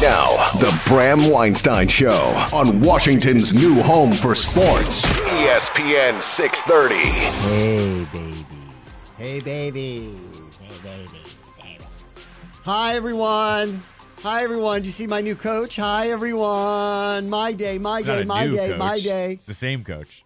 Now, the Bram Weinstein Show on Washington's new home for sports, ESPN 630. Hey, baby. Hey, baby. Hey, baby. Hey, baby. Hi, everyone. Hi, everyone. Did you see my new coach? Hi, everyone. My day, my day, my day, my day. It's the same coach.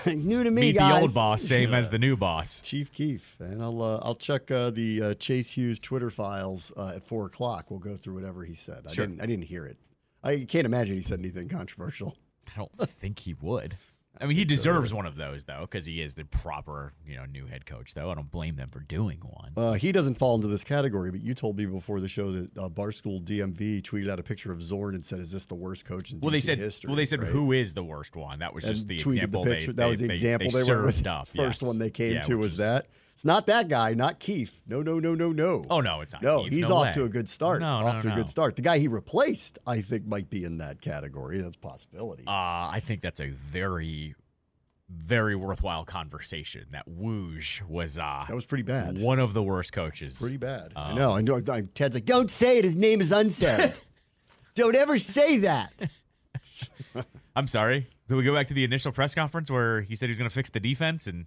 New to me, Meet guys. the old boss, same as the new boss. Chief Keef. And I'll check the Chase Hughes Twitter files at 4 o'clock. We'll go through whatever he said. Sure. I didn't hear it. I can't imagine he said anything controversial. I don't think he would. I mean, he deserves one of those, though, because he is the proper, new head coach, though. I don't blame them for doing one. He doesn't fall into this category, but you told me before the show that Barstool DMV tweeted out a picture of Zorn and said, "Is this the worst coach in DC history?" Well, they said, right? "Who is the worst one?" That was just the example the picture. That was the example they went with. First one they came to was that. It's not that guy, not Keefe. No. Oh, no, it's not No, Keefe. he's No off way. to a good start. No. To a good start. The guy he replaced, I think, might be in that category. That's a possibility. I think that's a very, very worthwhile conversation. That Wooge was that was pretty bad. One of the worst coaches. Pretty bad. I know. Ted's like, "Don't say it. His name is unsaid. Don't ever say that." I'm sorry. Can we go back to the initial press conference where he said he was going to fix the defense and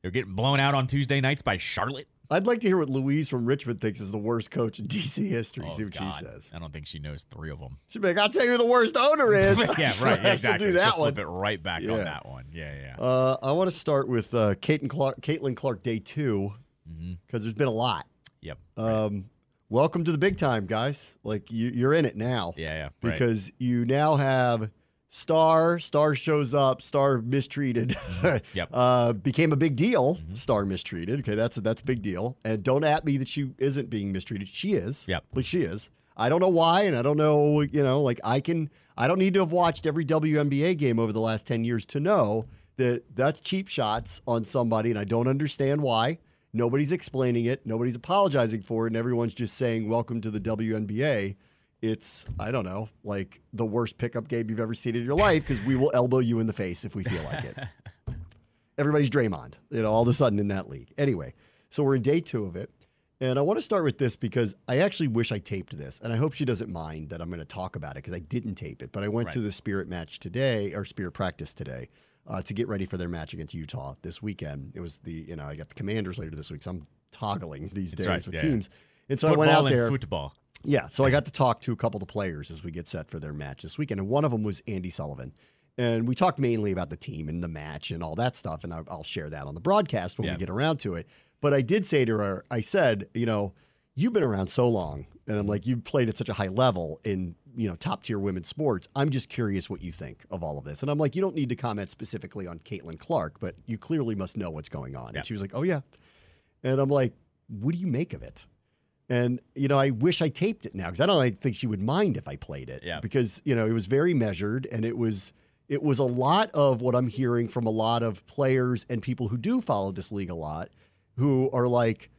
they're getting blown out on Tuesday nights by Charlotte? I'd like to hear what Louise from Richmond thinks is the worst coach in DC history. See what she says. I don't think she knows 3 of them. She'd be like, "I'll tell you who the worst owner is." Yeah, right. Yeah, exactly. Do that She'll one. flip it right back on that one. Yeah. I want to start with Caitlin Clark day 2 because there's been a lot. Yep. Welcome to the big time, guys. Like you're in it now. Yeah. Because you now have Star shows up, Star mistreated. Yep. Became a big deal. Star mistreated. Okay, that's a big deal. And don't at me that she isn't being mistreated. She is. Yep. Like she is. I don't know why, and I don't know, I don't need to have watched every WNBA game over the last 10 years to know that that's cheap shots on somebody, and I don't understand why. Nobody's explaining it. Nobody's apologizing for it, and everyone's just saying, "Welcome to the WNBA." It's, I don't know, like the worst pickup game you've ever seen in your life because we will elbow you in the face if we feel like it. Everybody's Draymond, all of a sudden in that league. Anyway, so we're in day 2 of it. And I want to start with this because I actually wish I taped this. And I hope she doesn't mind that I'm going to talk about it because I didn't tape it. But I went to the Spirit match today, or Spirit practice today, to get ready for their match against Utah this weekend. It was I got the Commanders later this week, so I'm toggling these days with teams. And so football I went out there. Football. Yeah, so I got to talk to a couple of the players as we get set for their match this weekend, and one of them was Andy Sullivan. And we talked mainly about the team and the match and all that stuff, and I'll share that on the broadcast when we get around to it. But I did say to her, I said, you've been around so long, and I'm like, you've played at such a high level in, top-tier women's sports. I'm just curious what you think of all of this. And I'm like, you don't need to comment specifically on Caitlin Clark, but you clearly must know what's going on. Yeah. And she was like, "Oh, yeah." And I'm like, what do you make of it? And, I wish I taped it now because I don't think she would mind if I played it. Yeah. Because, it was very measured and it was a lot of what I'm hearing from a lot of players and people who do follow this league a lot who are like,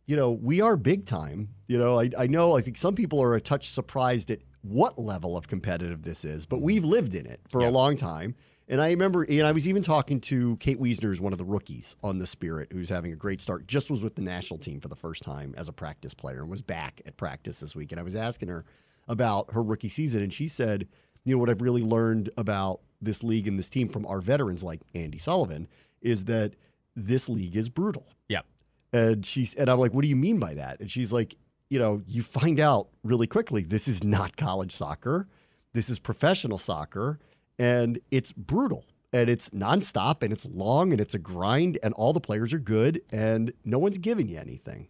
we are big time. I know, I think some people are a touch surprised at what level of competitive this is, but we've lived in it for a long time. And I remember, I was even talking to Kate Wiesner, who's one of the rookies on the Spirit, who's having a great start, just was with the national team for the first time as a practice player and was back at practice this week. And I was asking her about her rookie season, and she said, what I've really learned about this league and this team from our veterans like Andy Sullivan is that this league is brutal. Yep. And I'm like, what do you mean by that? And she's like, you find out really quickly, this is not college soccer. This is professional soccer. And it's brutal, and it's nonstop, and it's long, and it's a grind, and all the players are good, and no one's giving you anything.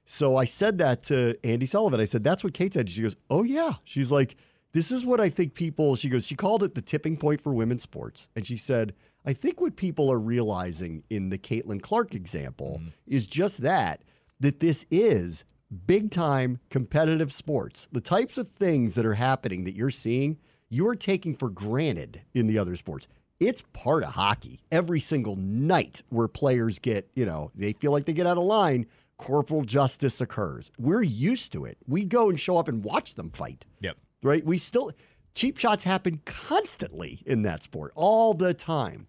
So I said that to Andy Sullivan. I said, that's what Kate said. She goes, "Oh, yeah." She's like, this is what I think people, she called it the tipping point for women's sports. And she said, I think what people are realizing in the Caitlin Clark example is just that this is big-time competitive sports. The types of things that are happening that you're seeing, you're taking for granted in the other sports. It's part of hockey. Every single night where players get, they feel like they get out of line, corporal justice occurs. We're used to it. We go and show up and watch them fight. Yep. Right? Cheap shots happen constantly in that sport, all the time.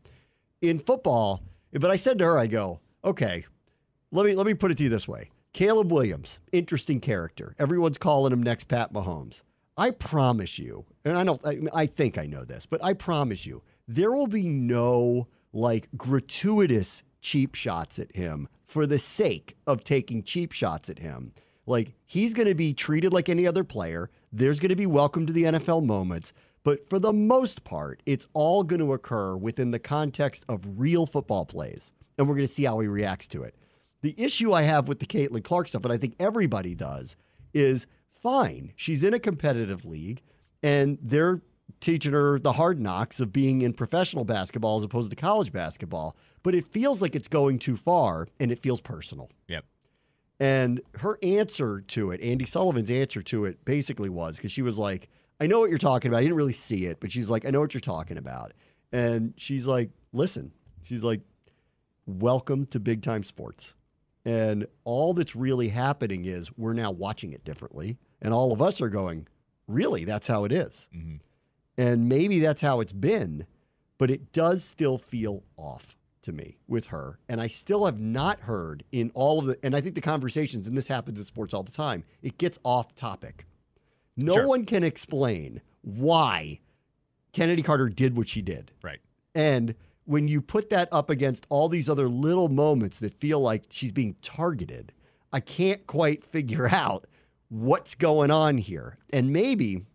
In football, but I said to her, I go, okay, let me put it to you this way. Caleb Williams, interesting character. Everyone's calling him next Pat Mahomes. I promise you, and I think I know this, but I promise you, there will be no like gratuitous cheap shots at him for the sake of taking cheap shots at him. Like, he's going to be treated like any other player. There's going to be welcome to the NFL moments. But for the most part, it's all going to occur within the context of real football plays. And we're going to see how he reacts to it. The issue I have with the Caitlin Clark stuff, and I think everybody does, is fine. She's in a competitive league, and they're teaching her the hard knocks of being in professional basketball as opposed to college basketball. But it feels like it's going too far, and it feels personal. Yep. And her answer to it, Andy Sullivan's answer to it, basically was, because she was like, I know what you're talking about. I didn't really see it, but she's like, I know what you're talking about. And she's like, listen, she's like, welcome to big time sports. And all that's really happening is we're now watching it differently. And all of us are going, really, that's how it is. Mm-hmm. And maybe that's how it's been, but it does still feel off to me with her. And I still have not heard in all of the, and I think the conversations, and this happens in sports all the time, it gets off topic. No one can explain why Kennedy Carter did what she did. Right. And when you put that up against all these other little moments that feel like she's being targeted, I can't quite figure out what's going on here. And maybe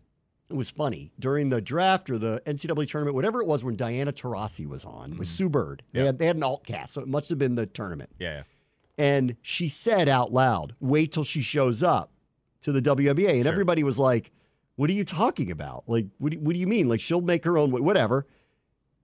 it was funny during the draft or the NCAA tournament, whatever it was, when Diana Taurasi was on with Sue Bird. They had an alt cast, so it must have been the tournament. Yeah. And she said out loud, wait till she shows up to the WNBA. And everybody was like, what are you talking about? Like, what do you mean? Like, she'll make her own way, whatever.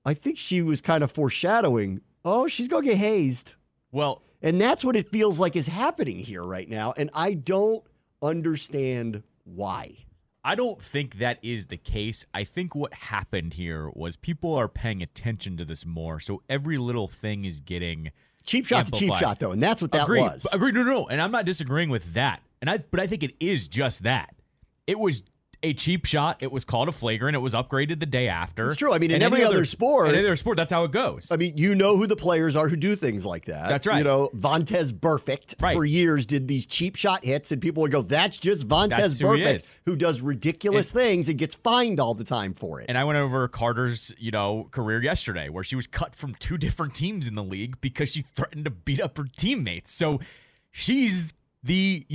I think she was kind of foreshadowing, oh, she's going to get hazed. Well, and that's what it feels like is happening here right now. And I don't understand why. I don't think that is the case. I think what happened here was people are paying attention to this more. So every little thing is getting cheap shot's a cheap shot, though. And that's what that was. Agreed. No. And I'm not disagreeing with that. But I think it is just that. It was a cheap shot. It was called a flagrant. It was upgraded the day after. It's true. I mean, in every other sport. In every other sport, that's how it goes. I mean, you know who the players are who do things like that. That's right. You know, Vontez Burfict for years did these cheap shot hits, and people would go, that's just Vontez Burfict who does ridiculous things and gets fined all the time for it. And I went over Carter's, career yesterday, where she was cut from 2 different teams in the league because she threatened to beat up her teammates. So she's the,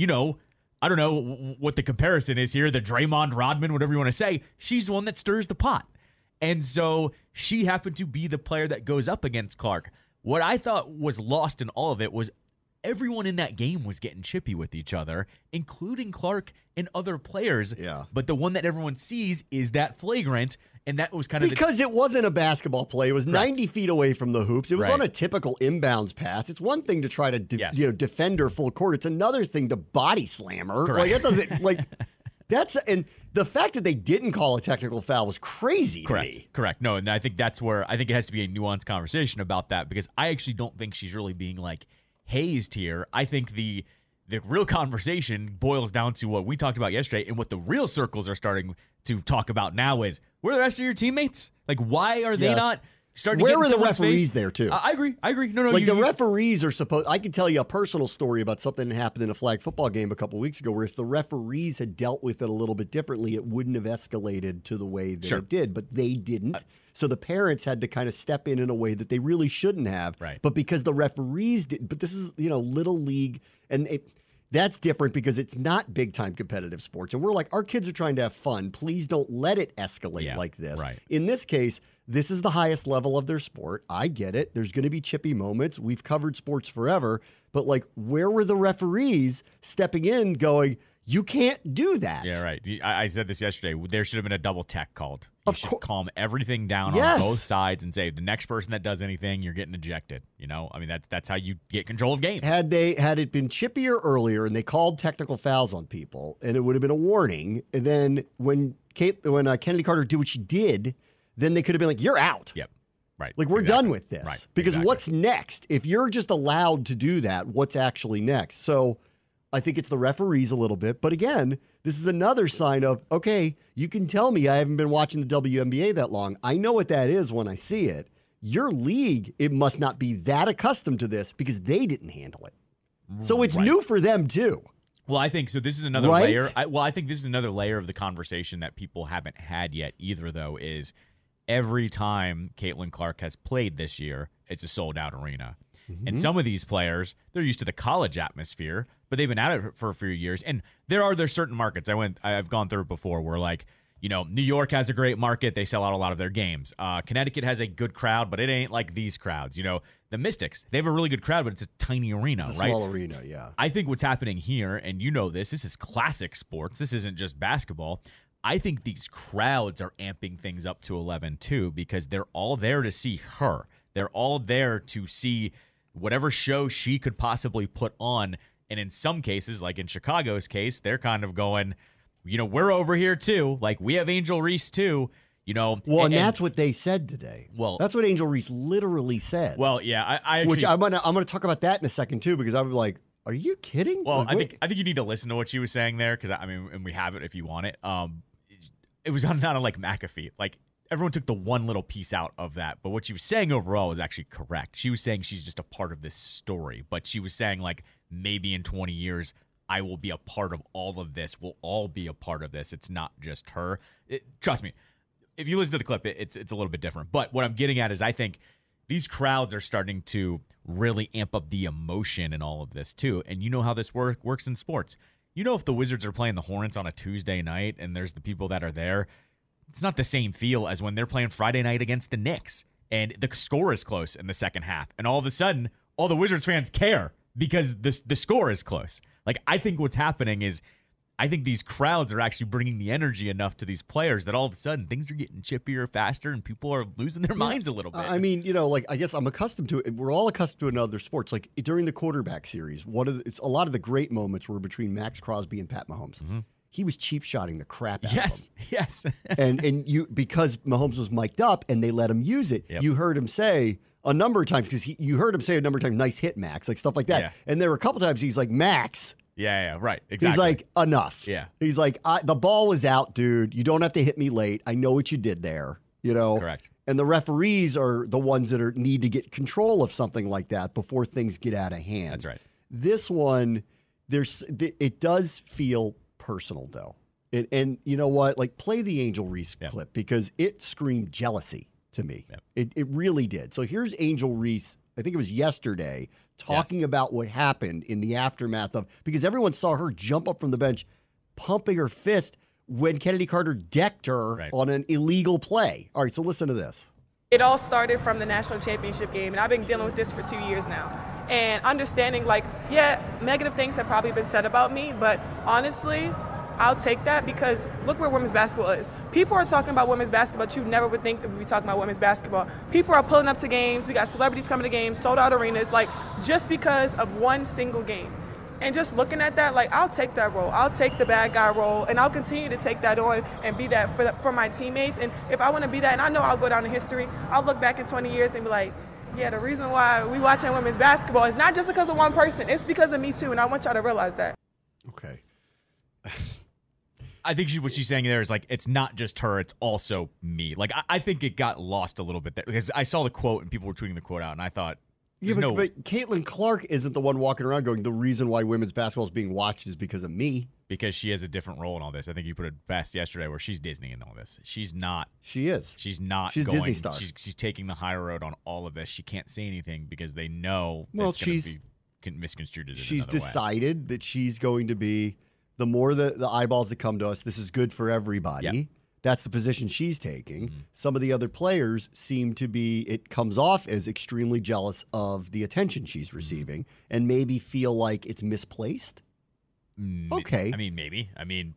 I don't know what the comparison is here, the Draymond Rodman, whatever you want to say. She's the one that stirs the pot. And so she happened to be the player that goes up against Clark. What I thought was lost in all of it was everyone in that game was getting chippy with each other, including Clark and other players. Yeah. But the one that everyone sees is that flagrant, and that was kind of because it wasn't a basketball play. It was 90 feet away from the hoops. It was on a typical inbounds pass. It's one thing to try to defend her full court. It's another thing to body slam her. Like, that doesn't and the fact that they didn't call a technical foul was crazy to me. Correct. No, and I think that's where I think it has to be a nuanced conversation about that, because I actually don't think she's really being hazed here. I think the real conversation boils down to what we talked about yesterday, and what the real circles are starting to talk about now is, where are the rest of your teammates? Like, why are they not starting to get in someone's face? Where are the referees there, too? I agree. No. The referees are supposed... I can tell you a personal story about something that happened in a flag football game a couple weeks ago, where if the referees had dealt with it a little bit differently, it wouldn't have escalated to the way that it did, but they didn't. So the parents had to kind of step in a way that they really shouldn't have. Right. But because the referees did... But this is, little league, and that's different because it's not big-time competitive sports. And we're like, our kids are trying to have fun. Please don't let it escalate like this. Right. In this case, this is the highest level of their sport. I get it. There's going to be chippy moments. We've covered sports forever. But, where were the referees stepping in going, you can't do that? Yeah, right. I said this yesterday. There should have been a double tech called. You should calm everything down on both sides and say, the next person that does anything, you're getting ejected. I mean, that's how you get control of games. Had it been chippier earlier and they called technical fouls on people, and it would have been a warning, and then when Kennedy Carter did what she did, then they could have been like, you're out. Yep. Right. We're done with this. Right. Because what's next? If you're just allowed to do that, what's actually next? So I think it's the referees a little bit. But again, this is another sign of, okay, you can tell me I haven't been watching the WNBA that long. I know what that is when I see it. Your league, it must not be that accustomed to this because they didn't handle it. So it's new for them too. Well, I think so. This is another Right? layer. I think this is another layer of the conversation that people haven't had yet either, though, is every time Caitlin Clark has played this year, it's a sold-out arena. And some of these players, they're used to the college atmosphere, but they've been at it for a few years. And there's certain markets. I've gone through it before where, like, you know, New York has a great market. They sell out a lot of their games. Connecticut has a good crowd, but it ain't like these crowds. You know, the Mystics, they have a really good crowd, but it's a tiny arena, It's a right? small arena, yeah. I think what's happening here, and you know this is classic sports. This isn't just basketball. I think these crowds are amping things up to 11 too, because they're all there to see her. They're all there to see whatever show she could possibly put on. And in some cases, like in Chicago's case, they're kind of going, you know, we're over here too. Like, we have Angel Reese too, you know. Well, and that's what they said today. Well, that's what Angel Reese literally said. Well, yeah, I actually, which I'm gonna talk about that in a second too, because I'm like, are you kidding? Well, like, I think you need to listen to what she was saying there, because I mean, and we have it if you want it. It was not on like McAfee. Like, everyone took the one little piece out of that, but what she was saying overall was actually correct. She was saying she's just a part of this story, but she was saying, like, maybe in 20 years, I will be a part of all of this. We'll all be a part of this. It's not just her. Trust me, if you listen to the clip, it's a little bit different. But what I'm getting at is I think these crowds are starting to really amp up the emotion in all of this too. And you know how this works in sports. You know, if the Wizards are playing the Hornets on a Tuesday night and there's the people that are there, it's not the same feel as when they're playing Friday night against the Knicks and the score is close in the second half. And all of a sudden, all the Wizards fans care because the score is close. Like, I think what's happening is I think these crowds are actually bringing the energy enough to these players that all of a sudden things are getting chippier faster and people are losing their minds a little bit. I mean, you know, like, I guess I'm accustomed to it. We're all accustomed to it in other sports. Like, during the quarterback series, it's a lot of the great moments were between Max Crosby and Pat Mahomes. He was cheap shotting the crap out of him. Yes. and you, because Mahomes was mic'd up and they let him use it, you heard him say a number of times, because you heard him say a number of times, nice hit, Max, like stuff like that. Yeah. And there were a couple times he's like, Max. Yeah, right. Exactly. He's like, enough. Yeah. He's like, the ball was out, dude. You don't have to hit me late. I know what you did there. You know? Correct. And the referees are the ones that need to get control of something like that before things get out of hand. That's right. This one, it does feel personal, though. And you know what? Like, play the Angel Reese clip, because it screamed jealousy to me. It really did. So here's Angel Reese, I think it was yesterday, talking about what happened in the aftermath of, because everyone saw her jump up from the bench, pumping her fist when Kennedy Carter decked her on an illegal play. All right, so listen to this. It all started from the national championship game, and I've been dealing with this for 2 years now. And understanding, like, yeah, negative things have probably been said about me, but honestly, I'll take that, because look where women's basketball is. People are talking about women's basketball, but you never would think that we'd be talking about women's basketball. People are pulling up to games. We got celebrities coming to games, sold out arenas, like, just because of one single game. And just looking at that, like, I'll take that role. I'll take the bad guy role, and I'll continue to take that on and be that for my teammates. And if I want to be that, and I know I'll go down in history, I'll look back in 20 years and be like, yeah, the reason why we watching women's basketball is not just because of one person. It's because of me, too, and I want y'all to realize that. Okay. I think what she's saying there is, like, it's not just her, it's also me. Like, I think it got lost a little bit there, because I saw the quote and people were tweeting the quote out, and I thought, yeah, but Caitlin Clark isn't the one walking around going, the reason why women's basketball is being watched is because of me. Because she has a different role in all this. I think you put it best yesterday, where she's Disney in all this. She's not. She is. She's not. She's going, Disney star. She's taking the high road on all of this. She can't say anything because they know well, it's going to be misconstrued as she's another decided that she's going to be, the more the eyeballs that come to us, this is good for everybody. Yep. That's the position she's taking. Some of the other players seem to be, it comes off as extremely jealous of the attention she's receiving and maybe feel like it's misplaced. Okay. I mean, maybe. I mean,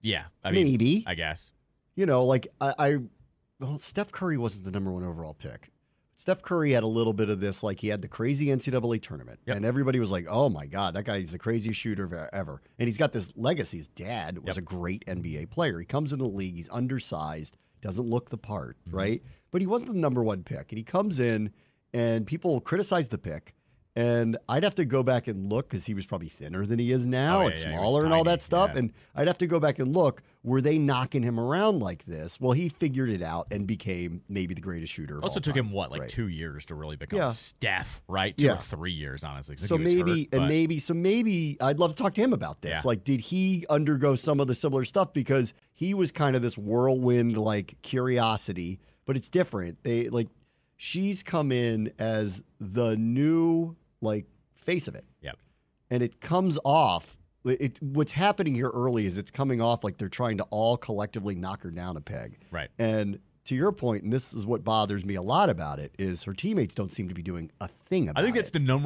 yeah. Maybe. I guess. You know, like well, Steph Curry wasn't the number one overall pick. Steph Curry had a little bit of this, like he had the crazy NCAA tournament, and everybody was like, oh my God, that guy's the craziest shooter ever. And he's got this legacy. His dad was a great NBA player. He comes in the league, he's undersized, doesn't look the part, right? But he wasn't the number one pick. And he comes in, and people criticize the pick, And I'd have to go back and look because he was probably thinner than he is now and smaller and all that stuff. Yeah. And I'd have to go back and look, were they knocking him around like this? Well, he figured it out and became maybe the greatest shooter. Also took him, what, like right. 2 years to really become Yeah. Steph, right? 2 or 3 years, honestly. So maybe I'd love to talk to him about this. Yeah. Like, did he undergo some of the similar stuff? Because he was kind of this whirlwind, like, curiosity, but it's different. She's come in as the new, like, face of it. Yep. And it comes off. What's happening here early is it's coming off like they're trying to all collectively knock her down a peg. Right. And to your point, and this is what bothers me a lot about it, is her teammates don't seem to be doing a thing about it. I think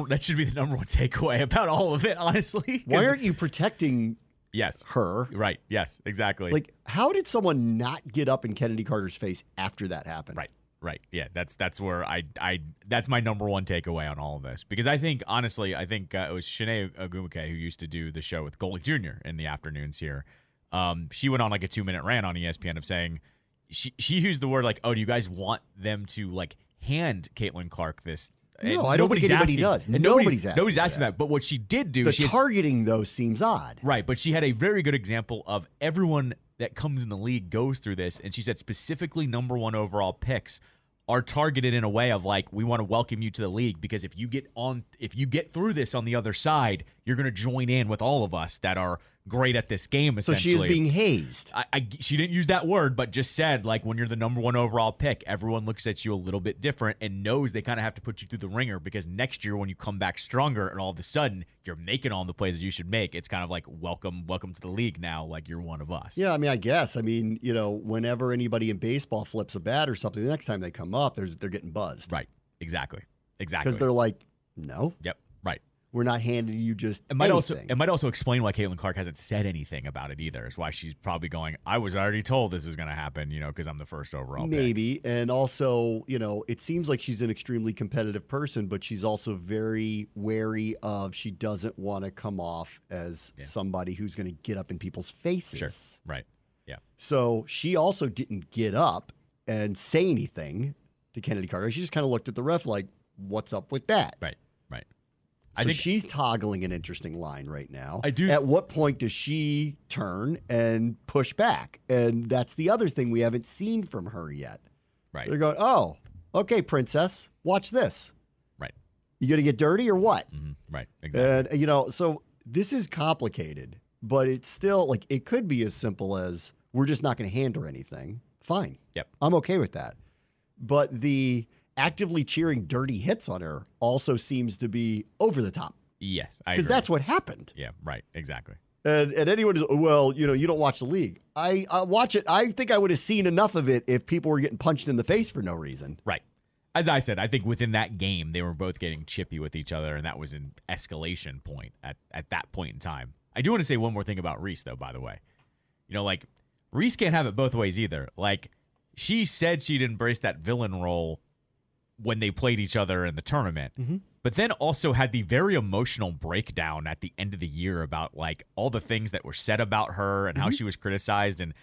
that should be the number one takeaway about all of it, honestly. Why aren't you protecting her? Right. Yes, exactly. Like, how did someone not get up in Kennedy Carter's face after that happened? Right. Yeah, that's where that's my number one takeaway on all of this. Because I think, honestly, it was Shanae Ogumake who used to do the show with Golick Jr. in the afternoons here. She went on like a 2-minute rant on ESPN of saying, she used the word like, oh, do you guys want them to like hand Caitlin Clark this? No, I don't think anybody does. And nobody's asking that. But what she did do, the targeting though seems odd. Right, but she had a very good example of everyone that comes in the league goes through this, and she said specifically number one overall picks are targeted in a way of like, we want to welcome you to the league because if you get through this on the other side, you're going to join in with all of us that are great at this game, essentially. So she is being hazed. She didn't use that word, but just said, like, when you're the number one overall pick, everyone looks at you a little bit different and knows they kind of have to put you through the ringer because next year when you come back stronger and all of a sudden you're making all the plays you should make, it's kind of like, welcome to the league now, like you're one of us. Yeah, I mean, I guess. I mean, whenever anybody in baseball flips a bat or something, the next time they come up, they're getting buzzed. Right, exactly. Because they're like, no. Yep, right. We're not handing you just it might anything. also explain why Caitlin Clark hasn't said anything about it either. Is why she's probably going, I was already told this is going to happen, because I'm the first overall Maybe. pick. And also, it seems like she's an extremely competitive person, but she's also very wary of she doesn't want to come off as somebody who's going to get up in people's faces. Sure. Right. Yeah. So she also didn't get up and say anything to Kennedy Carter. She just kind of looked at the ref like, what's up with that? Right. So I think she's toggling an interesting line right now. I do. At what point does she turn and push back? And that's the other thing we haven't seen from her yet. Right. They're going, oh, okay, princess, watch this. Right. You going to get dirty or what? Mm-hmm. Right. Exactly. And, so this is complicated, but it's still like it could be as simple as we're just not going to hand her anything. Fine. Yep. I'm okay with that. But the actively cheering dirty hits on her also seems to be over the top. Yes, I agree. Because that's what happened. Yeah, right, exactly. And anyone is, well, you don't watch the league. I watch it. I think I would have seen enough of it if people were getting punched in the face for no reason. Right. As I said, I think within that game, they were both getting chippy with each other, and that was an escalation point at that point in time. I do want to say one more thing about Reese, though, by the way. Reese can't have it both ways either. Like, she said she'd embrace that villain role when they played each other in the tournament, but then also had the very emotional breakdown at the end of the year about like all the things that were said about her and how she was criticized in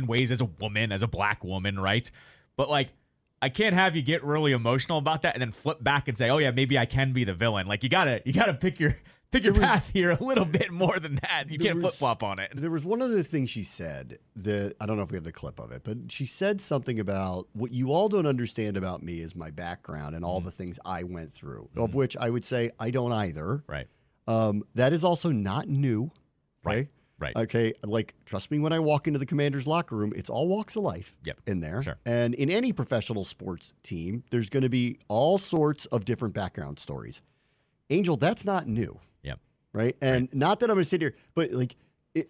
ways as a woman, as a black woman, right? But like, I can't have you get really emotional about that and then flip back and say, oh yeah, maybe I can be the villain. Like you gotta pick your path here a little bit more than that. You can't flip-flop on it. There was one other thing she said that I don't know if we have the clip of it, but she said something about what you all don't understand about me is my background and all the things I went through, of which I would say I don't either. Right. That is also not new. Okay? Right. Okay. Like, trust me, when I walk into the Commander's locker room, it's all walks of life in there. Sure. And in any professional sports team, there's going to be all sorts of different background stories. Angel, that's not new. Right. And not that I'm going to sit here, but like,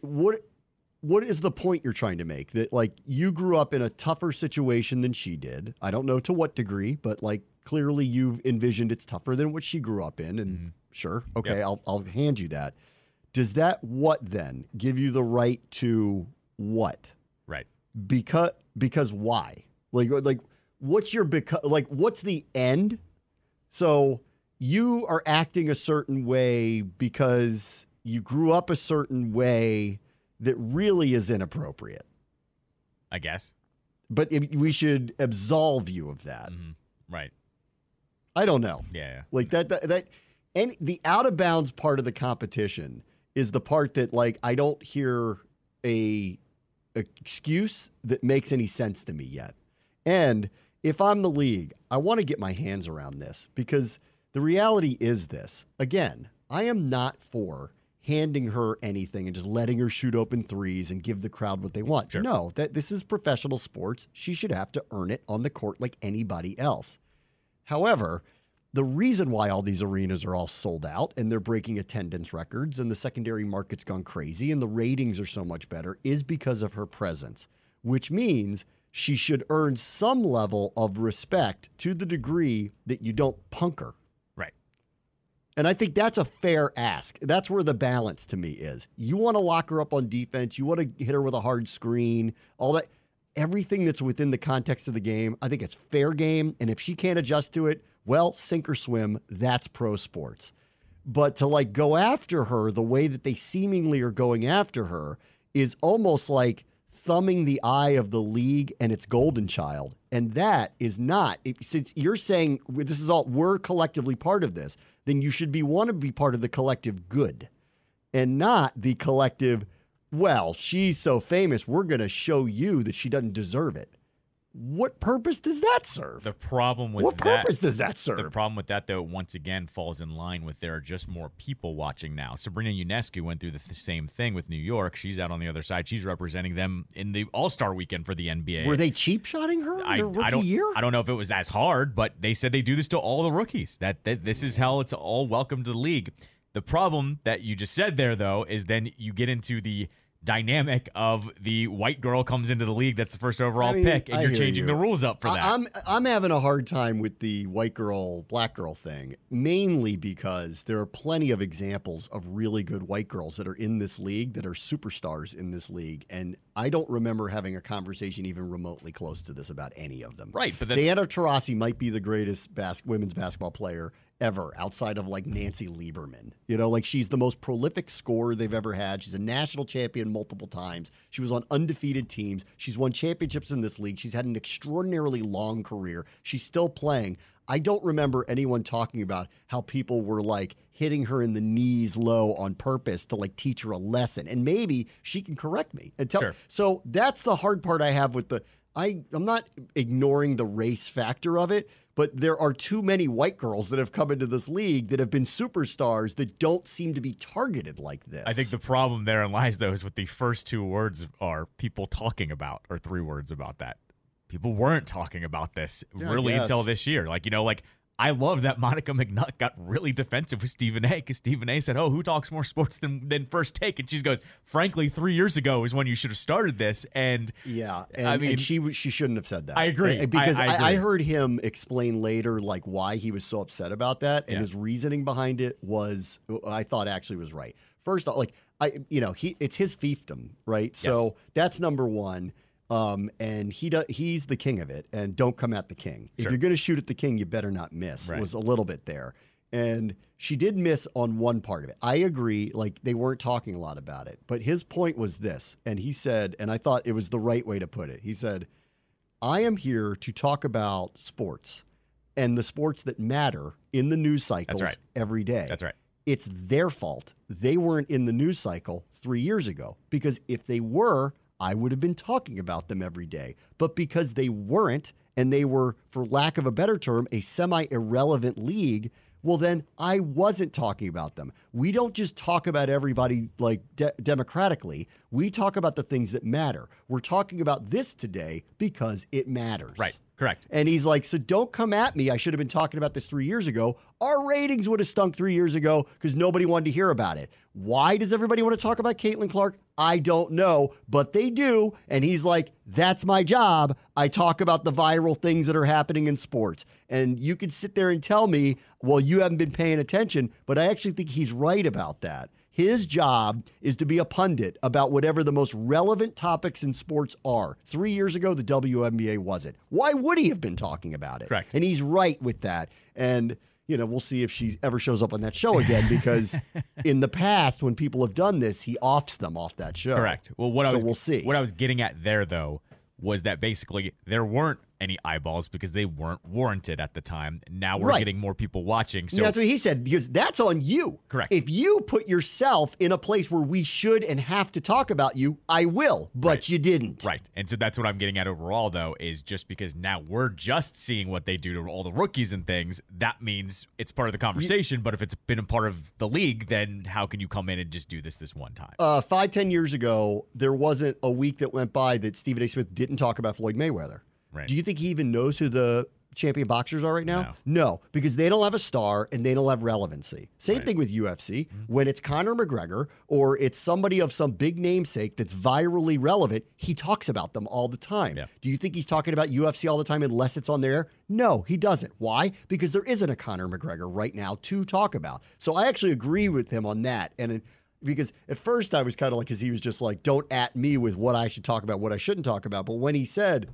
what is the point you're trying to make? That like you grew up in a tougher situation than she did. I don't know to what degree, but like clearly you've envisioned it's tougher than what she grew up in. And sure. Okay. I'll hand you that. Does that what then give you the right to what? Right. Because why? Like what's your what's the end? So you are acting a certain way because you grew up a certain way that really is inappropriate, I guess. But we should absolve you of that. Right. I don't know. Yeah. Like that And the out of bounds part of the competition is the part that, like, I don't hear a excuse that makes any sense to me yet. And if I'm the league, I want to get my hands around this, because the reality is this. Again, I am not for handing her anything and just letting her shoot open threes and give the crowd what they want. Sure. No, this is professional sports. She should have to earn it on the court like anybody else. However, the reason why all these arenas are all sold out and they're breaking attendance records and the secondary market's gone crazy and the ratings are so much better is because of her presence, which means she should earn some level of respect to the degree that you don't punk her. Right. And I think that's a fair ask. That's where the balance to me is. You want to lock her up on defense. You want to hit her with a hard screen, all that. Everything that's within the context of the game, I think it's fair game. And if she can't adjust to it, well, sink or swim, that's pro sports. But to like go after her the way that they seemingly are going after her is almost like thumbing the eye of the league and its golden child. And that is not, since you're saying this is all, we're collectively part of this, then you should want to be part of the collective good and not the collective, well, she's so famous, we're going to show you that she doesn't deserve it. What purpose does that serve? The problem with what that, purpose does that serve? The problem with that, though, once again, falls in line with there are just more people watching now. Sabrina Ionescu went through the same thing with New York. She's out on the other side. She's representing them in the All-Star weekend for the NBA. Were they cheap-shotting her in her rookie year? I don't know if it was as hard, but they said they do this to all the rookies, that this is how it's all welcome to the league. The problem that you just said there, though, is then you get into the dynamic of the white girl comes into the league that's the first overall pick, and you're changing the rules up for that. I'm having a hard time with the white girl, black girl thing, mainly because there are plenty of examples of really good white girls that are in this league, that are superstars in this league, and I don't remember having a conversation even remotely close to this about any of them. Right, but Diana Taurasi might be the greatest women's basketball player ever, outside of like Nancy Lieberman. You know, like she's the most prolific scorer they've ever had. She's a national champion multiple times. She was on undefeated teams. She's won championships in this league. She's had an extraordinarily long career. She's still playing. I don't remember anyone talking about how people were like hitting her in the knees low on purpose to like teach her a lesson. And maybe she can correct me and tell. Sure. So that's the hard part I have with I'm not ignoring the race factor of it, but there are too many white girls that have come into this league that have been superstars that don't seem to be targeted like this. I think the problem therein lies, though, is with the first two words are people talking about, or three words about that. People weren't talking about this really until this year. Like, you know, like I love that Monica McNutt got really defensive with Stephen A. because Stephen A. said, oh, who talks more sports than First Take? And she goes, frankly, 3 years ago is when you should have started this. And yeah, and she shouldn't have said that. I agree. Because I agree. I heard him explain later like why he was so upset about that. And his reasoning behind it was, I thought actually was right. First off, like, it's his fiefdom, right? So that's number one. And he's the king of it, and don't come at the king. If you're going to shoot at the king, you better not miss. Right. Was a little bit there. And she did miss on one part of it. I agree, like they weren't talking a lot about it, but his point was this, and he said, and I thought it was the right way to put it. He said, I am here to talk about sports and the sports that matter in the news cycles every day. That's right. It's their fault. They weren't in the news cycle 3 years ago, because if they were, I would have been talking about them every day. But because they weren't, and they were, for lack of a better term, a semi-irrelevant league, well, then I wasn't talking about them. We don't just talk about everybody like democratically. We talk about the things that matter. We're talking about this today because it matters. Right. Correct. And he's like, so don't come at me. I should have been talking about this 3 years ago. Our ratings would have stunk 3 years ago because nobody wanted to hear about it. Why does everybody want to talk about Caitlin Clark? I don't know, but they do. And he's like, that's my job. I talk about the viral things that are happening in sports. And you could sit there and tell me, well, you haven't been paying attention, but I actually think he's right about that. His job is to be a pundit about whatever the most relevant topics in sports are. 3 years ago, the WNBA wasn't. Why would he have been talking about it? Correct. And he's right with that. And, we'll see if she ever shows up on that show again, because in the past, when people have done this, he offs them off that show. Correct. Well, we'll see. What I was getting at there, though, was that basically there weren't any eyeballs because they weren't warranted at the time. Now we're getting more people watching. So that's what he said, because that's on you. Correct. If you put yourself in a place where we should and have to talk about you, I will, but you didn't. Right. And so that's what I'm getting at overall, though, is just because now we're just seeing what they do to all the rookies and things, that means it's part of the conversation. But if it's been a part of the league, then how can you come in and just do this one time? 5-10 years ago, there wasn't a week that went by that Stephen A. Smith didn't talk about Floyd Mayweather. Right. Do you think he even knows who the champion boxers are right now? No, because they don't have a star and they don't have relevancy. Same thing with UFC. When it's Conor McGregor or it's somebody of some big namesake that's virally relevant, he talks about them all the time. Yeah. Do you think he's talking about UFC all the time unless it's on there? No, he doesn't. Why? Because there isn't a Conor McGregor right now to talk about. So I actually agree with him on that. And because at first I was kind of like, because he was just like, don't at me with what I should talk about, what I shouldn't talk about. But when he said,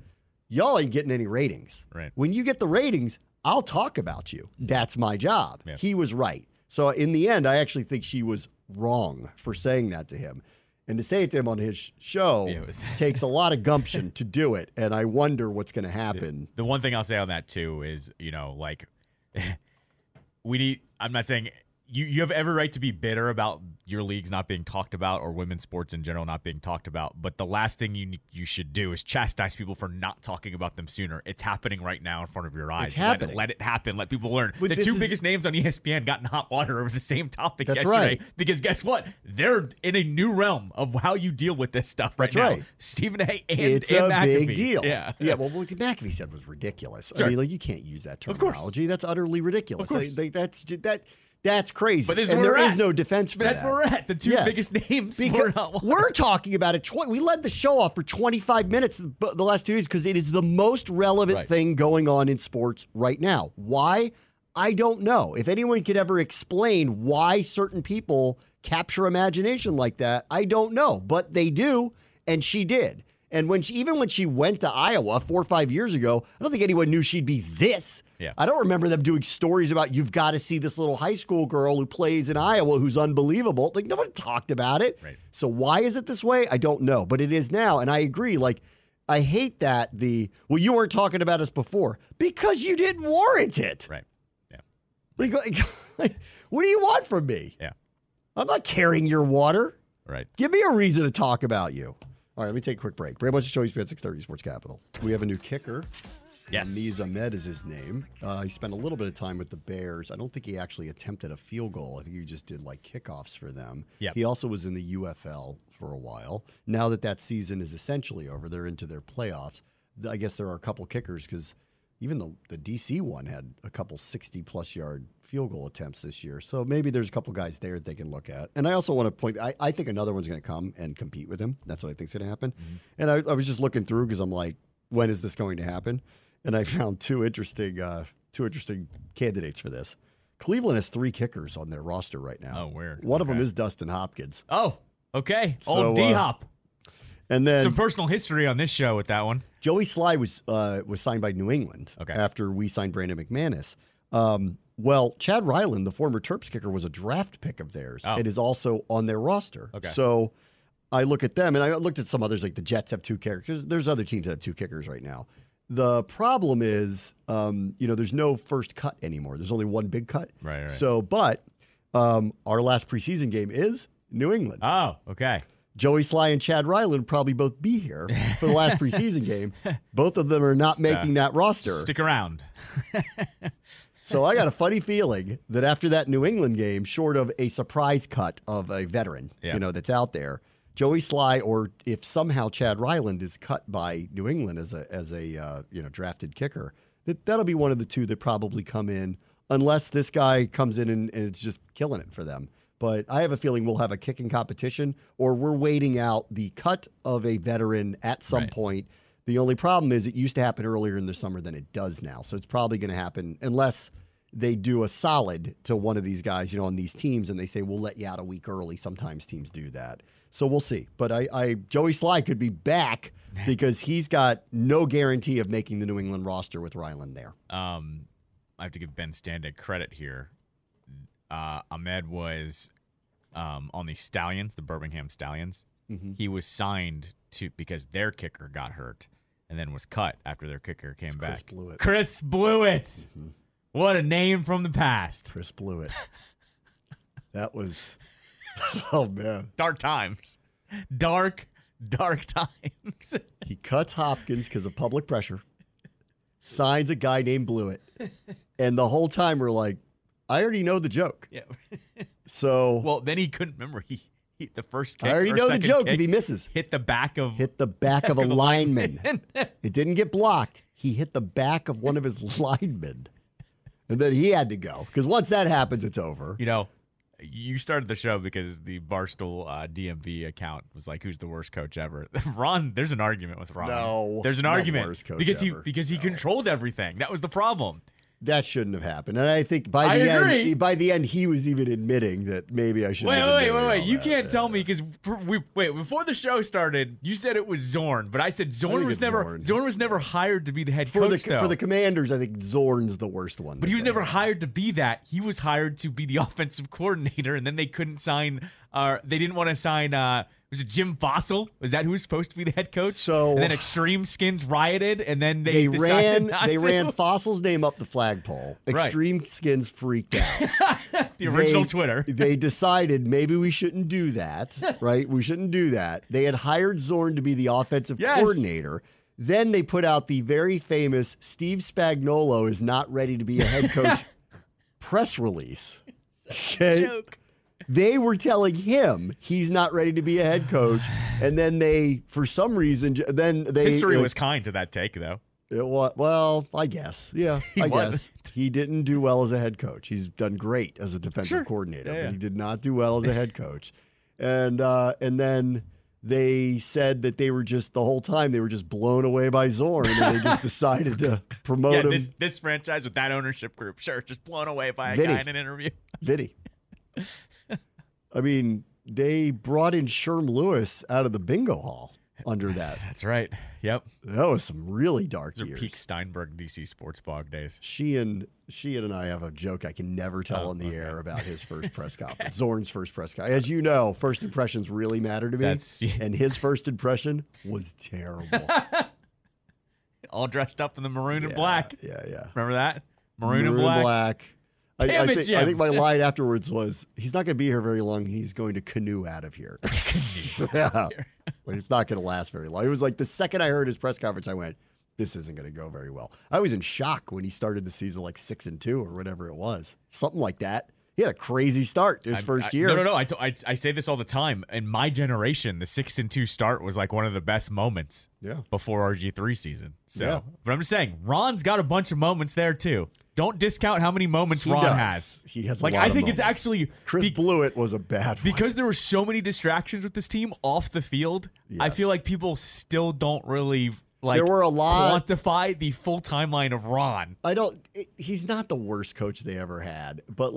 y'all ain't getting any ratings. Right. When you get the ratings, I'll talk about you. That's my job. Yeah. He was right. So in the end, I actually think she was wrong for saying that to him. And to say it to him on his show takes a lot of gumption to do it. And I wonder what's going to happen. The one thing I'll say on that, too, is, like, I'm not saying you have every right to be bitter about your leagues not being talked about or women's sports in general not being talked about. But the last thing you should do is chastise people for not talking about them sooner. It's happening right now in front of your eyes. It's happening. Let it happen. Let people learn. But the two biggest names on ESPN got in hot water over the same topic yesterday. Right. Because guess what? They're in a new realm of how you deal with this stuff right now. Right. Stephen A. and it's and a McAfee. big deal. Yeah. Yeah. Well, what McAfee said was ridiculous. Sure. I mean, like, you can't use that Of course. terminology. That's utterly ridiculous. Of course. That's crazy. But there is no defense for that. That's where we're at. The two biggest names. We're talking about it. We led the show off for 25 minutes the last 2 days because it is the most relevant thing going on in sports right now. Why? I don't know. If anyone could ever explain why certain people capture imagination like that, I don't know. But they do, and she did. And even when she went to Iowa 4 or 5 years ago, I don't think anyone knew she'd be this. Yeah. I don't remember them doing stories about you've got to see this little high school girl who plays in Iowa who's unbelievable. Like, nobody talked about it. Right. So why is it this way? I don't know. But it is now. And I agree. Like, I hate that you weren't talking about us before because you didn't warrant it. Right. Yeah. Like, what do you want from me? Yeah. I'm not carrying your water. Right. Give me a reason to talk about you. All right, let me take a quick break. Bram, let's show you ESPN 630 Sports Capital. We have a new kicker. Yes. Miz Ahmed is his name. He spent a little bit of time with the Bears. I don't think he actually attempted a field goal. I think he just did like kickoffs for them. Yep. He also was in the UFL for a while. Now that season is essentially over, they're into their playoffs. I guess there are a couple kickers because even the DC one had a couple 60-plus yard field goal attempts this year. So maybe there's a couple guys there that they can look at. And I also want to point, I think another one's going to come and compete with him. That's what I think is going to happen. Mm-hmm. And I was just looking through because I'm like, when is this going to happen? And I found two interesting candidates for this. Cleveland has 3 kickers on their roster right now. Oh, weird. One of them is Dustin Hopkins. Oh, okay. So, Old D-Hop. And then some personal history on this show with that one. Joey Sly was signed by New England after we signed Brandon McManus. Well, Chad Ryland, the former Terps kicker, was a draft pick of theirs and is also on their roster. Okay. So I look at them, and I looked at some others, like the Jets have 2 kickers. There's other teams that have 2 kickers right now. The problem is, there's no first cut anymore. There's only one big cut. Right. So, but our last preseason game is New England. Oh, okay. Joey Sly and Chad Ryland would probably both be here for the last preseason game. Both of them are not making that roster. Stick around. So I got a funny feeling that after that New England game, short of a surprise cut of a veteran, that's out there, Joey Sly, or if somehow Chad Ryland is cut by New England as a drafted kicker, that'll be one of the 2 that probably come in, unless this guy comes in and it's just killing it for them. But I have a feeling we'll have a kicking competition, or we're waiting out the cut of a veteran at some point. The only problem is it used to happen earlier in the summer than it does now. So it's probably going to happen unless they do a solid to one of these guys, on these teams, and they say, we'll let you out a week early. Sometimes teams do that. So we'll see. But Joey Sly could be back because he's got no guarantee of making the New England roster with Ryland there. I have to give Ben Standig credit here. Ahmed was on the Stallions, the Birmingham Stallions. Mm-hmm. He was signed because their kicker got hurt. and then was cut after their kicker came back. Chris Blewett. Chris Blewett. Mm-hmm. What a name from the past. Chris Blewett. That was, oh, man. Dark times. Dark times. He cuts Hopkins because of public pressure, signs a guy named Blewett, and the whole time we're like, I already know the joke. Yeah. So. Well, then he couldn't remember. He the first kick. I already know the joke if he misses. Hit the back of a lineman. It didn't get blocked. He hit the back of one of his linemen. And then he had to go. Because once that happens, it's over. You know, you started the show because the Barstool DMV account was like, who's the worst coach ever? Ron, there's an argument with Ron. No. There's an not argument. Worst coach because ever. he controlled everything. That was the problem. That shouldn't have happened. And I think by the end, he was even admitting that maybe I should Wait. You can't tell me because before the show started, you said it was Zorn, but I said Zorn was never hired to be the head coach. For the Commanders, I think Zorn's the worst one. But he was never hired to be that. He was hired to be the offensive coordinator, and then they couldn't sign. They didn't want to sign. Was it Jim Fossil? Was that who was supposed to be the head coach? So and then Extreme Skins rioted, and then they ran ran Fossil's name up the flagpole. Extreme Skins freaked out. The original Twitter. They decided maybe we shouldn't do that, right? We shouldn't do that. They had hired Zorn to be the offensive coordinator. Then they put out the very famous Steve Spagnuolo is not ready to be a head coach press release. Joke. They were telling him he's not ready to be a head coach, and then they, for some reason, history was kind to that take, though. Well, I guess, yeah, I guess he didn't do well as a head coach. He's done great as a defensive coordinator, but he did not do well as a head coach. And then they said that they were just the whole time they were just blown away by Zorn, and they just decided to promote him. This franchise with that ownership group, just blown away by a guy in an interview. Vinny. I mean, they brought in Sherm Lewis out of the bingo hall under that. That's right. Yep. That was some really dark Those years. Peak Steinberg DC Sports Bog days. Sheehan and I have a joke I can never tell on the air about his first press conference. Zorn's first press conference. As you know, first impressions really matter to me. And his first impression was terrible. All dressed up in the maroon and black. Yeah. Remember that? Maroon and black. I think my line afterwards was, he's not going to be here very long. He's going to canoe out of here. Yeah. Like, it's not going to last very long. It was like the second I heard his press conference, I went, this isn't going to go very well. I was in shock when he started the season like 6-2 or whatever it was. Something like that. He had a crazy start his first year. No. I say this all the time. In my generation, the 6-2 start was like one of the best moments before RG3 season. So, But I'm just saying, Ron's got a bunch of moments there too. Don't discount how many moments Ron has. He has like a lot I of think moments. it's actually Chris Blewett was a bad one. Because there were so many distractions with this team off the field. I feel like people still don't really there were a lot quantify the full timeline of Ron. He's not the worst coach they ever had, but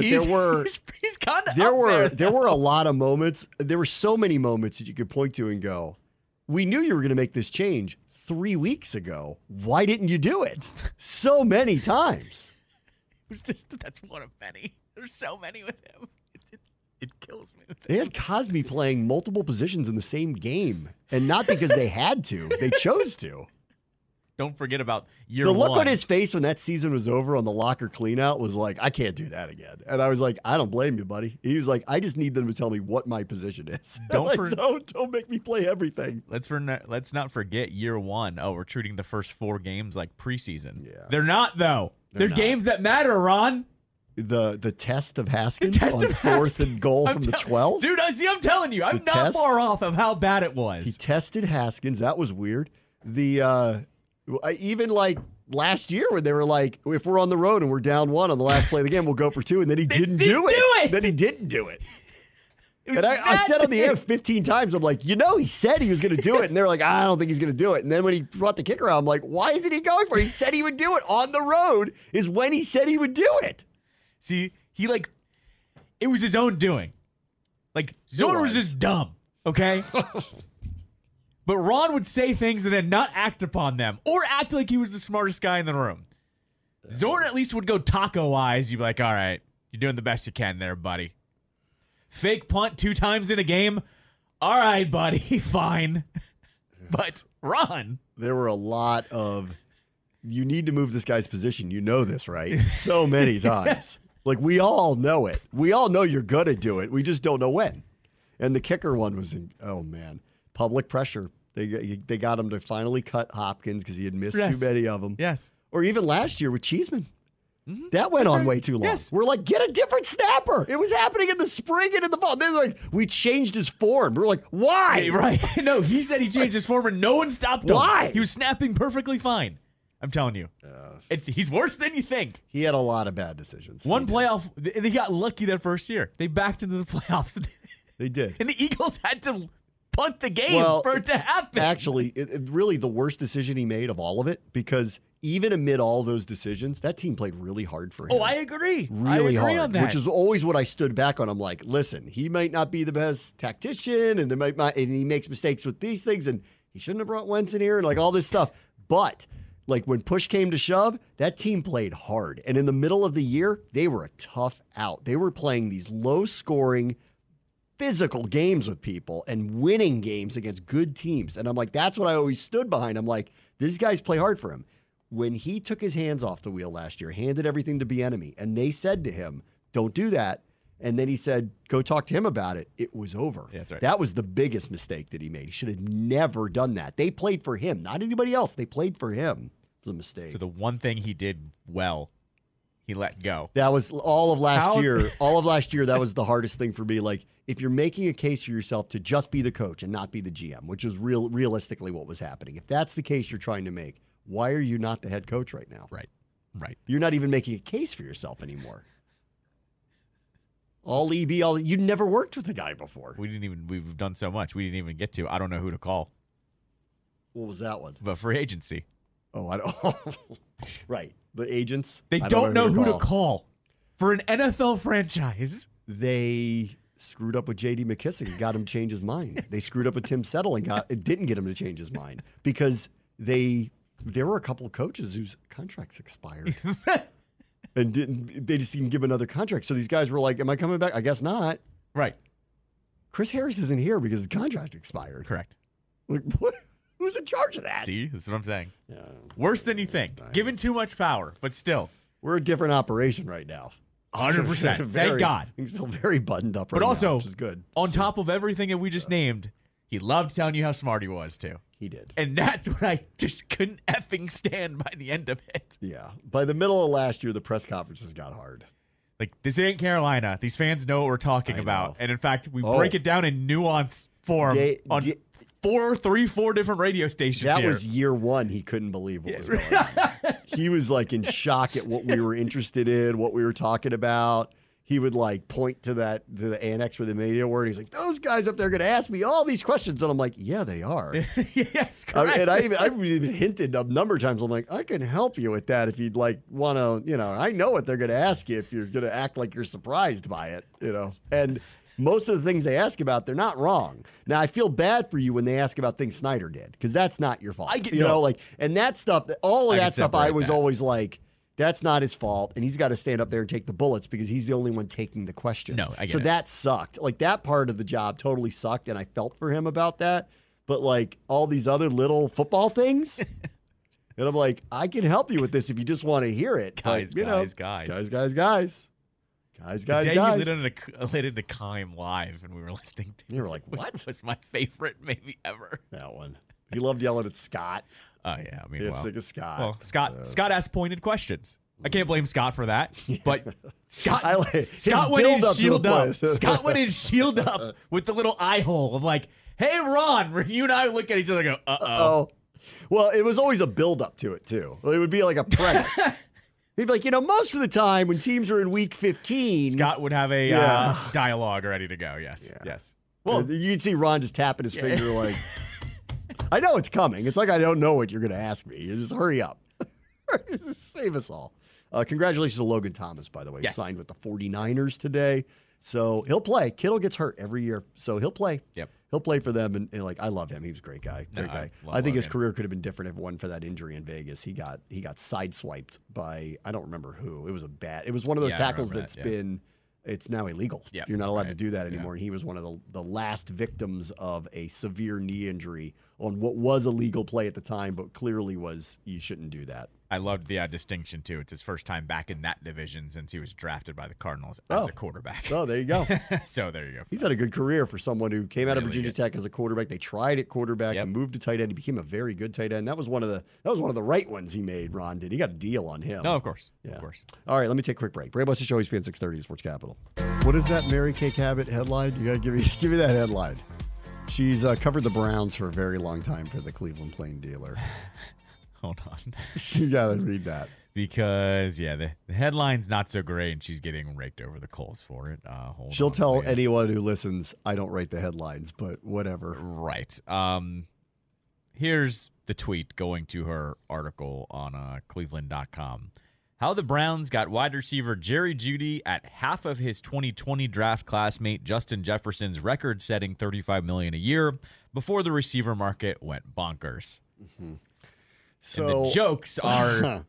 he's kind of there were a lot of moments. There were so many moments that you could point to and go, we knew you were going to make this change 3 weeks ago. Why didn't you do it? So many times. That's one of many. There's so many with him. It kills me. They had Cosby playing multiple positions in the same game, and not because they had to. They chose to. Don't forget about year one. The look on his face when that season was over on the locker cleanout was like, I can't do that again. And I was like, I don't blame you, buddy. He was like, I just need them to tell me what my position is. Don't make me play everything. Let's not forget year one. Oh, we're treating the first 4 games like preseason. Yeah. They're not, though. They're games that matter, Ron. The test of Haskins on 4th and goal from the 12? Dude, I'm telling you, I'm not far off of how bad it was. He tested Haskins. That was weird. Even like last year when they were like, if we're on the road and we're down 1 on the last play of the game, we'll go for 2. And then he didn't do it. Then he didn't do it. And I said on the air 15 times, I'm like, he said he was going to do it. And they're like, I don't think he's going to do it. And then when he brought the kicker out, I'm like, why isn't he going for it? He said he would do it. On the road is when he said he would do it. See, it was his own doing. Zorn was just dumb, okay? But Ron would say things and then not act upon them or act like he was the smartest guy in the room. Zorn at least would go taco eyes. You'd be like, all right, you're doing the best you can there, buddy. Fake punt 2 times in a game. All right, buddy, fine. But Ron. There were a lot of, you need to move this guy's position. You know this, right? So many times. Like, we all know it. We all know you're going to do it. We just don't know when. And the kicker one was, public pressure. They got him to finally cut Hopkins because he had missed too many of them. Yes. Or even last year with Cheeseman. Mm-hmm. That went on way too long. Yes. We're like, get a different snapper. It was happening in the spring and in the fall. They're like, we changed his form. We're like, why? Hey, right. No, he said he changed his form and no one stopped him. Why? He was snapping perfectly fine. I'm telling you. He's worse than you think. He had a lot of bad decisions. One playoff, they got lucky that first year. They backed into the playoffs. They did. And the Eagles had to punt the game for it to happen. Actually, it really the worst decision he made of all of it, because even amid all those decisions, that team played really hard for him. Oh, I agree. Really I agree hard, on that. which is always what I stood back on. I'm like, listen, he might not be the best tactician, and and he makes mistakes with these things, and he shouldn't have brought Wentz in here, and like all this stuff. But like when push came to shove, that team played hard. And in the middle of the year, they were a tough out. They were playing these low-scoring, physical games with people and winning games against good teams. And I'm like, that's what I always stood behind. I'm like, these guys play hard for him. When he took his hands off the wheel last year, handed everything to Bieniemy, and they said to him, don't do that. And then he said, go talk to him about it. It was over. Yeah, that's right. That was the biggest mistake that he made. He should have never done that. They played for him, not anybody else. They played for him. It was a mistake. So the one thing he did well, he let go. That was all of last year. All of last year, that was the hardest thing for me. Like, if you're making a case for yourself to just be the coach and not be the GM, which is realistically what was happening. If that's the case you're trying to make, why are you not the head coach right now? Right. You're not even making a case for yourself anymore. You never worked with the guy before. We've done so much. We didn't even get to, I don't know who to call. What was that one? But free agency. Oh, I don't. Right. The agents. They don't know who to call for an NFL franchise. They screwed up with J.D. McKissick and got him to change his mind. They screwed up with Tim Settle and didn't get him to change his mind because there were a couple of coaches whose contracts expired. And they just didn't give another contract. So these guys were like, am I coming back? I guess not. Right. Chris Harris isn't here because his contract expired. Correct. Like, what? Who's in charge of that? See, that's what I'm saying. Yeah. Worse than you think. Given too much power, but still. We're a different operation right now. 100%. Thank God. Things feel very buttoned up right but also, now, which is good. On top of everything that we just named, he loved telling you how smart he was, too. He did. And that's what I just couldn't effing stand by the end of it. Yeah. By the middle of last year, the press conferences got hard. Like, this ain't Carolina. These fans know what we're talking about. And in fact, we break it down in nuanced form on four different radio stations. That was year one. He couldn't believe what was going on. He was like in shock at what we were interested in, what we were talking about. He would like point to the annex where the media were. And he's like, those guys up there are going to ask me all these questions. And I'm like, yeah, they are. Yes, correct. And I even hinted a number of times. I'm like, I can help you with that if you'd like want to, I know what they're going to ask you if you're going to act like you're surprised by it, And most of the things they ask about, they're not wrong. Now, I feel bad for you when they ask about things Snyder did because that's not your fault. And that stuff, all of that stuff, I was always like, that's not his fault, and he's got to stand up there and take the bullets because he's the only one taking the questions. No, I get so it. That sucked. Like, that part of the job totally sucked, and I felt for him about that. But, like, all these other little football things, and I'm like, I can help you with this if you just want to hear it. Guys. The day you lit into Kime live and we were listening to you were like, what? Was my favorite maybe ever. That one. He loved yelling at Scott. Oh, yeah. I mean, it's like a Scott. Well, Scott asked pointed questions. I can't blame Scott for that. But Scott went in shield up. Scott went in shield up with the little eye hole of like, hey, Ron, you and I look at each other and go, uh-oh. Well, it was always a build-up to it, too. It would be like a premise. He'd be like, most of the time when teams are in week 15. Scott would have a dialogue ready to go. Yes. Yeah. Yes. Well, you'd see Ron just tapping his finger like, I know it's coming. It's like I don't know what you're going to ask me. You just hurry up. Just save us all. Congratulations to Logan Thomas, by the way. He signed with the 49ers today. So he'll play. Kittle gets hurt every year. So he'll play. Yep. He'll play for them. And like, I love him. He was a great guy. Great guy. I think his career could have been different if it wasn't for that injury in Vegas. He got sideswiped by, I don't remember who. It was one of those tackles it's now illegal. Yep. You're not allowed to do that anymore. And he was one of the last victims of a severe knee injury on what was a legal play at the time, but clearly was you shouldn't do that. I loved the distinction, too. It's his first time back in that division since he was drafted by the Cardinals as a quarterback. Oh, there you go. So there you go. He's had a good career for someone who came out of Really Virginia good. Tech as a quarterback. They tried at quarterback and moved to tight end. He became a very good tight end. That was one of the right ones he made, Ron did. He got a deal on him. No, of course. Yeah. Of course. All right, let me take a quick break. Brave Buster Show, ESPN 630, Sports Capital. What is that Mary Kay Cabot headline? You got to give me that headline. She's covered the Browns for a very long time for the Cleveland Plain Dealer. Hold on. You got to read that. Because, the headline's not so great, and she's getting raked over the coals for it. She'll tell anyone who listens, I don't write the headlines, but whatever. Right. Here's the tweet going to her article on Cleveland.com. How the Browns got wide receiver Jerry Jeudy at half of his 2020 draft classmate Justin Jefferson's record-setting $35 million a year before the receiver market went bonkers. Mm-hmm. So and the jokes are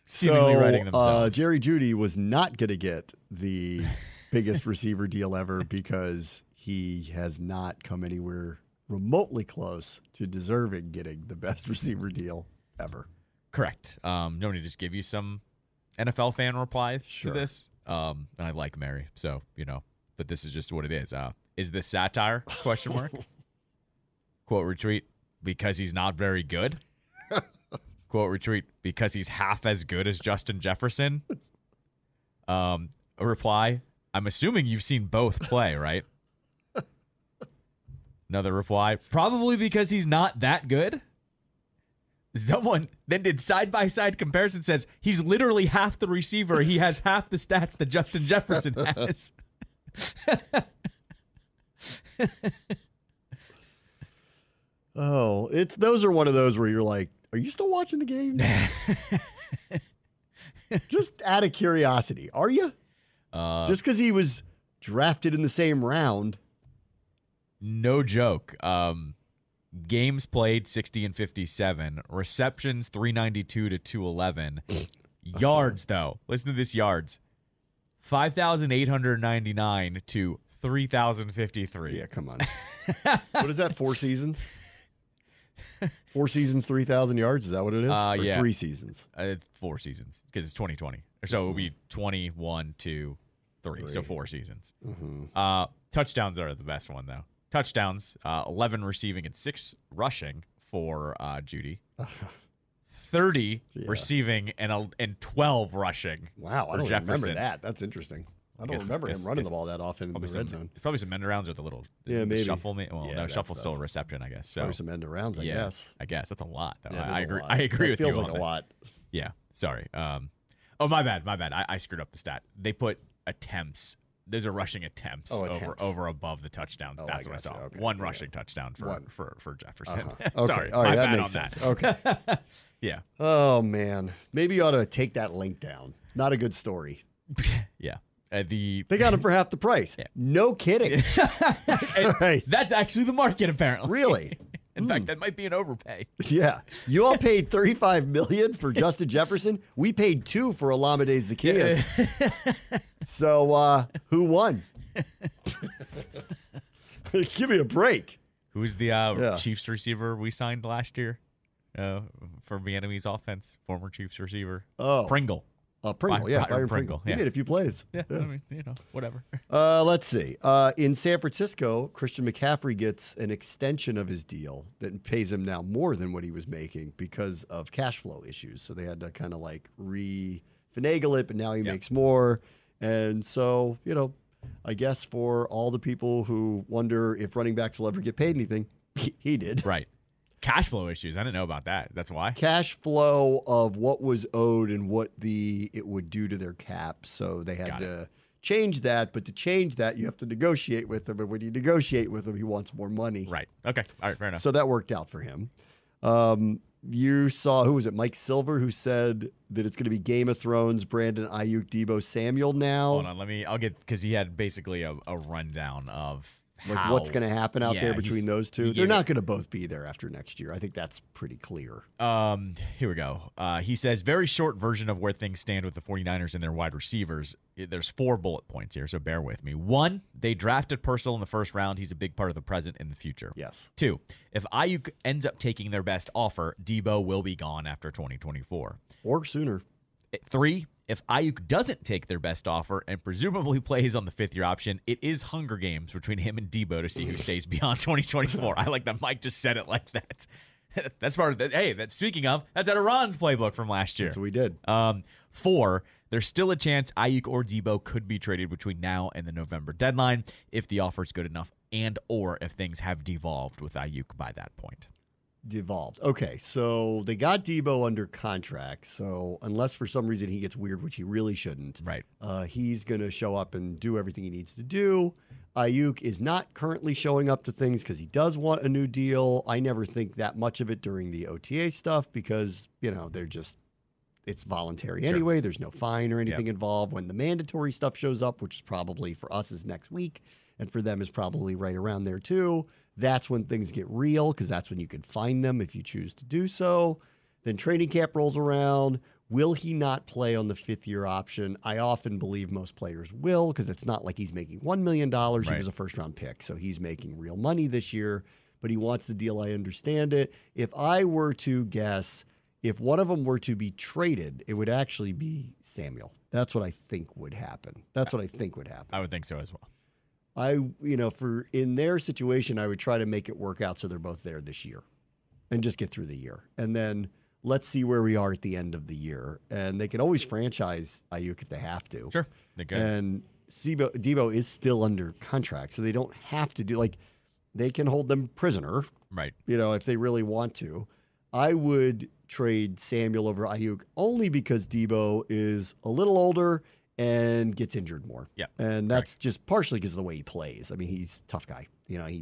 seemingly writing themselves. Jerry Jeudy was not going to get the biggest receiver deal ever because he has not come anywhere remotely close to deserving getting the best receiver deal ever. Correct. You want me to just give you some NFL fan replies Sure. to this? And I like Mary, so, but this is just what it is. Is this satire? Question mark. Quote retweet, because he's not very good. Quote retweet, because he's half as good as Justin Jefferson. A reply, I'm assuming you've seen both play, right? Another reply, probably because he's not that good. Someone then did side-by-side comparison, says he's literally half the receiver. He has half the stats that Justin Jefferson has. Oh, those are one of those where you're like, are you still watching the games? Just out of curiosity, are you? Just because he was drafted in the same round. No joke. Games played 60 and 57. Receptions 392 to 211. Yards though. Listen to this yards. 5,899 to 3,053. Yeah, come on. What is that? 4 seasons? 4 seasons, 3,000 yards. Is that what it is? Or yeah. 3 seasons. 4 seasons because it's 2020. So it would be 21, 2, 3. So 4 seasons. Mm-hmm. Touchdowns are the best one though. Touchdowns, 11 receiving and 6 rushing for Jeudy. 30 receiving and 12 rushing. Wow, I don't Jefferson. remember that. That's interesting. I don't remember him running the ball that often in the red zone. Probably some end arounds with a little maybe. shuffle. Well, no, shuffle's still a reception, I guess. So probably some end arounds, I guess. I guess that's a lot. Though. Yeah, I agree. A lot. I agree it with feels you. Feels like a lot. Yeah. Sorry. Oh, my bad. I screwed up the stat. They put attempts. Those are rushing attempts over above the touchdowns. That's what I saw. Okay. One rushing touchdown for Jefferson. Okay. Sorry, all right, my that bad makes on sense. that. Okay. Yeah. Oh man, maybe you ought to take that link down. Not a good story. Yeah. They got him for half the price. Yeah. No kidding. Right. That's actually the market, apparently. Really? In fact, that might be an overpay. Yeah. You all paid $35 million for Justin Jefferson. We paid $2 million for Olamide Zaccheaus. So who won? Give me a break. Who's the Chiefs receiver we signed last year for Vietnamese offense? Former Chiefs receiver. Oh. Pringle. Byron Pringle. He made a few plays. Yeah. I mean, whatever. Let's see. In San Francisco, Christian McCaffrey gets an extension of his deal that pays him now more than what he was making because of cash flow issues. So they had to kind of like finagle it, but now he makes more. And so, I guess for all the people who wonder if running backs will ever get paid anything, he did. Right. Cash flow issues. I didn't know about that. That's why. Cash flow of what was owed and what it would do to their cap. So they had to change that. But to change that, you have to negotiate with him. And when you negotiate with him, he wants more money. Right. Okay. All right. Fair enough. So that worked out for him. You saw, who was it? Mike Silver, who said that it's going to be Game of Thrones, Brandon Ayuk, Deebo Samuel now. Hold on. I'll get, because he had basically a rundown of how, what's going to happen out there between those two. They're not going to both be there after next year. I think that's pretty clear. Here we go. He says, very short version of where things stand with the 49ers and their wide receivers. There's 4 bullet points here, so bear with me. 1, they drafted Purcell in the first round. He's a big part of the present and the future. Yes. 2, if Ayuk ends up taking their best offer, Debo will be gone after 2024. Or sooner. 3, if Ayuk doesn't take their best offer and presumably plays on the 5th-year option, it is Hunger Games between him and Debo to see who stays beyond 2024. I like that Mike just said it like that. That's part of that. Hey, speaking of, that's out of Ron's playbook from last year. That's what we did. 4, there's still a chance Ayuk or Debo could be traded between now and the November deadline if the offer is good enough and or if things have devolved with Ayuk by that point. Devolved. Okay, so they got Debo under contract. So unless for some reason he gets weird, which he really shouldn't, right? He's going to show up and do everything he needs to do. Ayuk is not currently showing up to things because he does want a new deal. I never think that much of it during the OTA stuff because, they're just, it's voluntary anyway. There's no fine or anything involved. When the mandatory stuff shows up, which is probably for us is next week, and for them is probably right around there too, that's when things get real because that's when you can find them if you choose to do so. Then training camp rolls around. Will he not play on the 5th-year option? I often believe most players will because it's not like he's making $1 million. Right. He was a first-round pick, so he's making real money this year, but he wants the deal. I understand it. If I were to guess, if one of them were to be traded, it would actually be Samuel. That's what I think would happen. I would think so as well. In their situation, I would try to make it work out so they're both there this year and just get through the year. And then let's see where we are at the end of the year. And they can always franchise Ayuk if they have to. Sure, they can. And Debo is still under contract, so they don't have to do, they can hold them prisoner. Right. If they really want to. I would trade Samuel over Ayuk only because Debo is a little older and gets injured more. Yeah. And that's just partially because of the way he plays. I mean, he's a tough guy.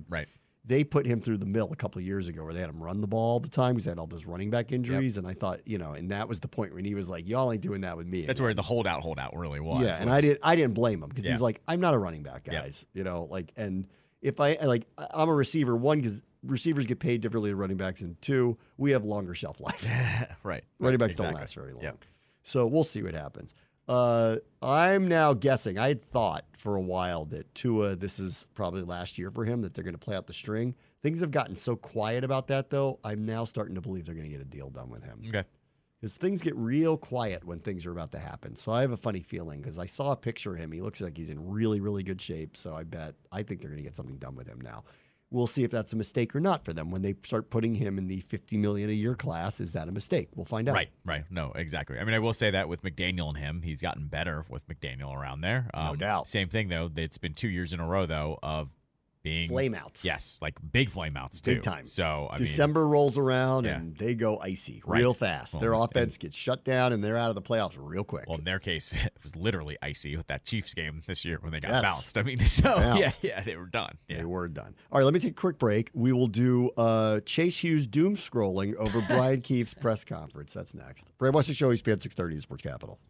Right. They put him through the mill a couple of years ago where they had him run the ball all the time because they had all those running back injuries. And I thought, and that was the point when he was like, y'all ain't doing that with me. That's where the holdout really was. Yeah, and I didn't blame him because he's like, I'm not a running back, guys. And if I'm a receiver, 1, because receivers get paid differently than running backs, and 2, we have longer shelf life. Right. Running backs don't last very long. Yep. So we'll see what happens. I'm now guessing. I had thought for a while that Tua, this is probably last year for him, that they're going to play out the string. Things have gotten so quiet about that, though. I'm now starting to believe they're going to get a deal done with him. Okay. Because things get real quiet when things are about to happen. So I have a funny feeling because I saw a picture of him. He looks like he's in really, really good shape. So I think they're going to get something done with him now. We'll see if that's a mistake or not for them. When they start putting him in the $50 million a year class, is that a mistake? We'll find out. Right. No, exactly. I mean, I will say that with McDaniel and him, he's gotten better with McDaniel around there. No doubt. Same thing, though. It's been 2 years in a row, though, of being flameouts. Yes, big flameouts too. Big time. So December rolls around and they go icy real fast. Well, their offense gets shut down and they're out of the playoffs real quick. Well, in their case, it was literally icy with that Chiefs game this year when they got bounced. I mean, yeah, they were done. Yeah. They were done. All right, let me take a quick break. We will do Chase Hughes doom scrolling over Brian Keefe's press conference. That's next. Bram Weston Show, ESPN 630, Sports Capital.